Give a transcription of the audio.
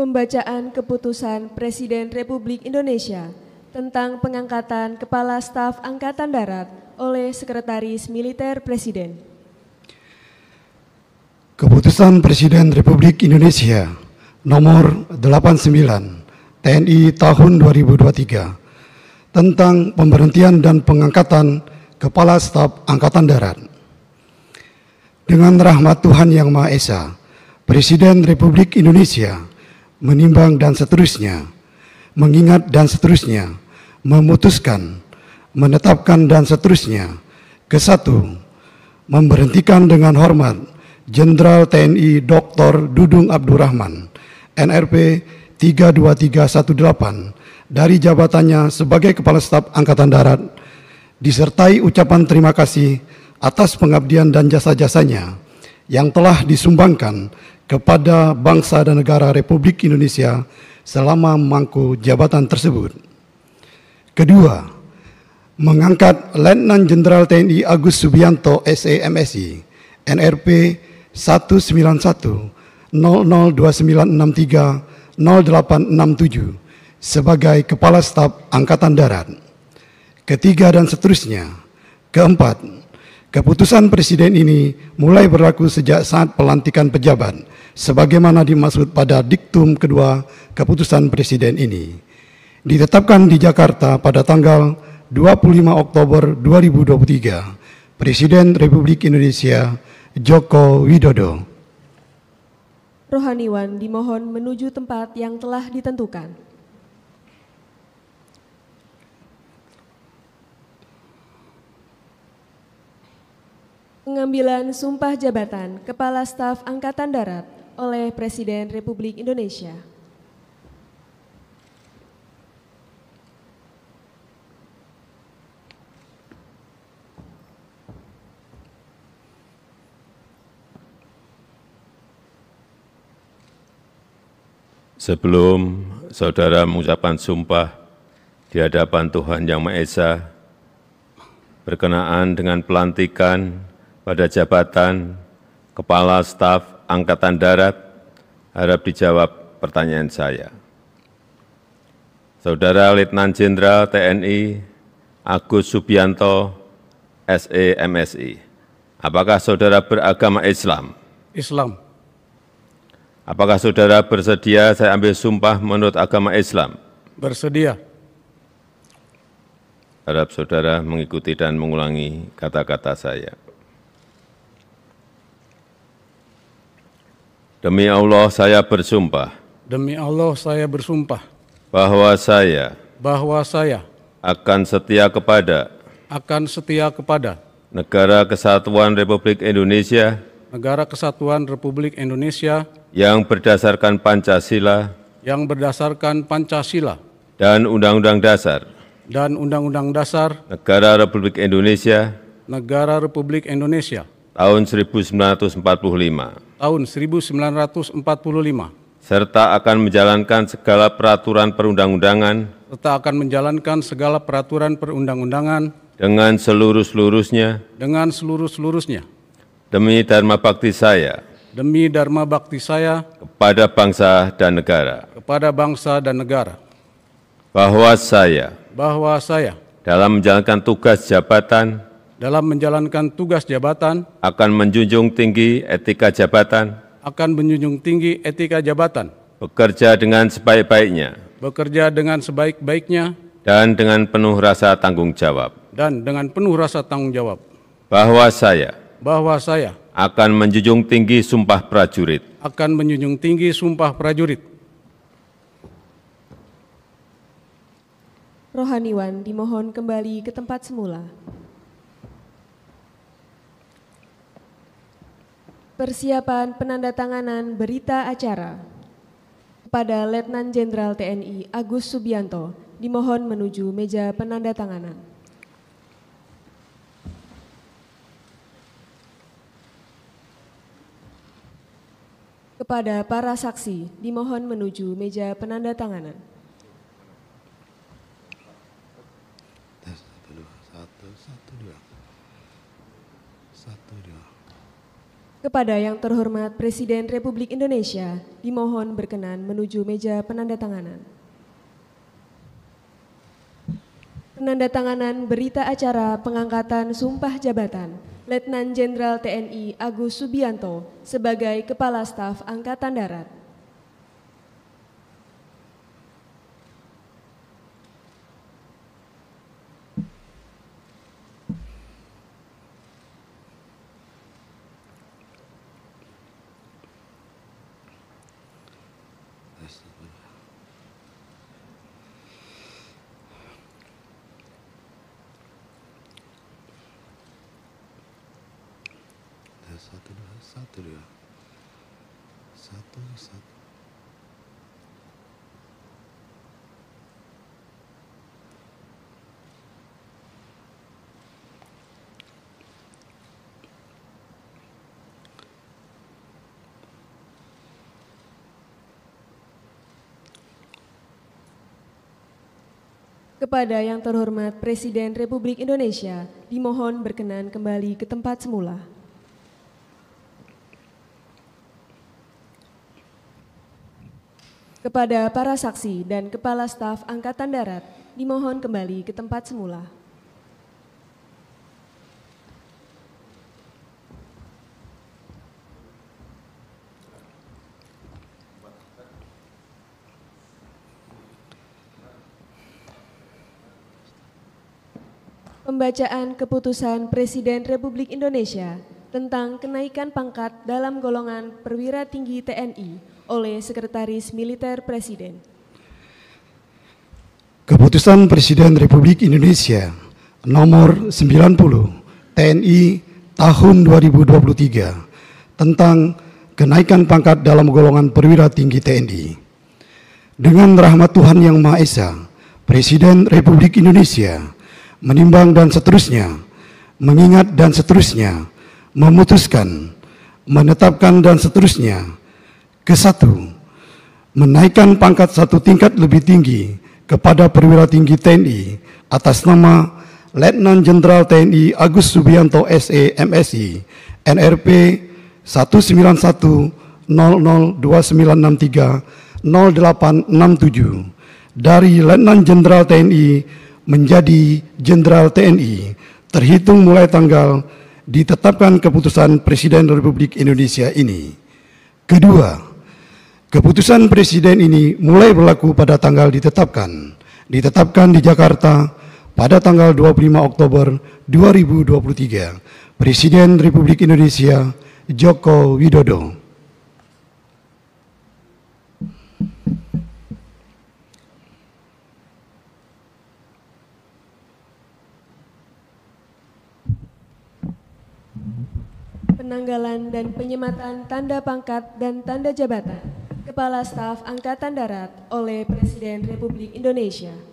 Pembacaan Keputusan Presiden Republik Indonesia tentang pengangkatan Kepala Staf Angkatan Darat oleh Sekretaris Militer Presiden. Keputusan Presiden Republik Indonesia Nomor 89 TNI tahun 2023 tentang pemberhentian dan pengangkatan Kepala Staf Angkatan Darat. Dengan rahmat Tuhan Yang Maha Esa, Presiden Republik Indonesia menimbang dan seterusnya, mengingat dan seterusnya, memutuskan, menetapkan dan seterusnya. Kesatu, memberhentikan dengan hormat Jenderal TNI Dr. Dudung Abdurrahman, NRP 32318, dari jabatannya sebagai Kepala Staf Angkatan Darat, disertai ucapan terima kasih atas pengabdian dan jasa-jasanya yang telah disumbangkan kepada bangsa dan negara Republik Indonesia selama memangku jabatan tersebut. Kedua, mengangkat Letnan Jenderal TNI Agus Subianto SE/MSI NRP 1910029630867 sebagai Kepala Staf Angkatan Darat. Ketiga dan seterusnya. Keempat, keputusan Presiden ini mulai berlaku sejak saat pelantikan pejabat, sebagaimana dimaksud pada diktum kedua keputusan Presiden ini. Ditetapkan di Jakarta pada tanggal 25 Oktober 2023, Presiden Republik Indonesia Joko Widodo. Rohaniwan dimohon menuju tempat yang telah ditentukan. Pengambilan Sumpah Jabatan Kepala Staf Angkatan Darat oleh Presiden Republik Indonesia. Sebelum saudara mengucapkan sumpah di hadapan Tuhan Yang Maha Esa, berkenaan dengan pelantikan pada jabatan Kepala Staf Angkatan Darat, harap dijawab pertanyaan saya. Saudara Letnan Jenderal TNI Agus Subianto SE/MSI, apakah saudara beragama Islam? Islam. Apakah saudara bersedia saya ambil sumpah menurut agama Islam? Bersedia. Harap saudara mengikuti dan mengulangi kata-kata saya. Demi Allah saya bersumpah. Demi Allah saya bersumpah. Bahwa saya. Bahwa saya. Akan setia kepada. Akan setia kepada. Negara Kesatuan Republik Indonesia. Negara Kesatuan Republik Indonesia. Yang berdasarkan Pancasila. Yang berdasarkan Pancasila. Dan Undang-Undang Dasar. Dan Undang-Undang Dasar. Negara Republik Indonesia. Negara Republik Indonesia. Tahun 1945. Tahun 1945. Serta akan menjalankan segala peraturan perundang-undangan. Serta akan menjalankan segala peraturan perundang-undangan. Dengan seluruh-seluruhnya. Dengan seluruh-seluruhnya. Demi dharma bakti saya. Demi dharma bakti saya. Kepada bangsa dan negara. Kepada bangsa dan negara. Bahwa saya. Bahwa saya. Dalam menjalankan tugas jabatan. Dalam menjalankan tugas jabatan. Akan menjunjung tinggi etika jabatan. Akan menjunjung tinggi etika jabatan. Bekerja dengan sebaik-baiknya. Bekerja dengan sebaik-baiknya. Dan dengan penuh rasa tanggung jawab. Dan dengan penuh rasa tanggung jawab. Bahwa saya. Bahwa saya. Akan menjunjung tinggi sumpah prajurit. Akan menjunjung tinggi sumpah prajurit. Rohaniwan dimohon kembali ke tempat semula. Persiapan penandatanganan berita acara kepada Letnan Jenderal TNI Agus Subianto dimohon menuju meja penandatanganan. Kepada para saksi dimohon menuju meja penandatanganan. Kepada yang terhormat Presiden Republik Indonesia, dimohon berkenan menuju meja penandatanganan. Penandatanganan berita acara pengangkatan sumpah jabatan Letnan Jenderal TNI Agus Subianto sebagai Kepala Staf Angkatan Darat. Kepada yang terhormat Presiden Republik Indonesia, dimohon berkenan kembali ke tempat semula. Kepada para saksi dan Kepala Staf Angkatan Darat, dimohon kembali ke tempat semula. Pembacaan Keputusan Presiden Republik Indonesia tentang kenaikan pangkat dalam golongan perwira tinggi TNI oleh Sekretaris Militer Presiden. Keputusan Presiden Republik Indonesia nomor 90 TNI tahun 2023 tentang kenaikan pangkat dalam golongan perwira tinggi TNI. Dengan rahmat Tuhan Yang Maha Esa, Presiden Republik Indonesia menimbang dan seterusnya, mengingat dan seterusnya, memutuskan, menetapkan dan seterusnya. Ke-1, menaikkan pangkat 1 tingkat lebih tinggi kepada perwira tinggi TNI atas nama Letnan Jenderal TNI Agus Subianto SE MSI NRP 1910029630867 dari Letnan Jenderal TNI menjadi Jenderal TNI terhitung mulai tanggal ditetapkan keputusan Presiden Republik Indonesia ini. Kedua, keputusan Presiden ini mulai berlaku pada tanggal ditetapkan di Jakarta pada tanggal 25 Oktober 2023. Presiden Republik Indonesia Joko Widodo. Penanggalan dan penyematan tanda pangkat dan tanda jabatan Kepala Staf Angkatan Darat oleh Presiden Republik Indonesia.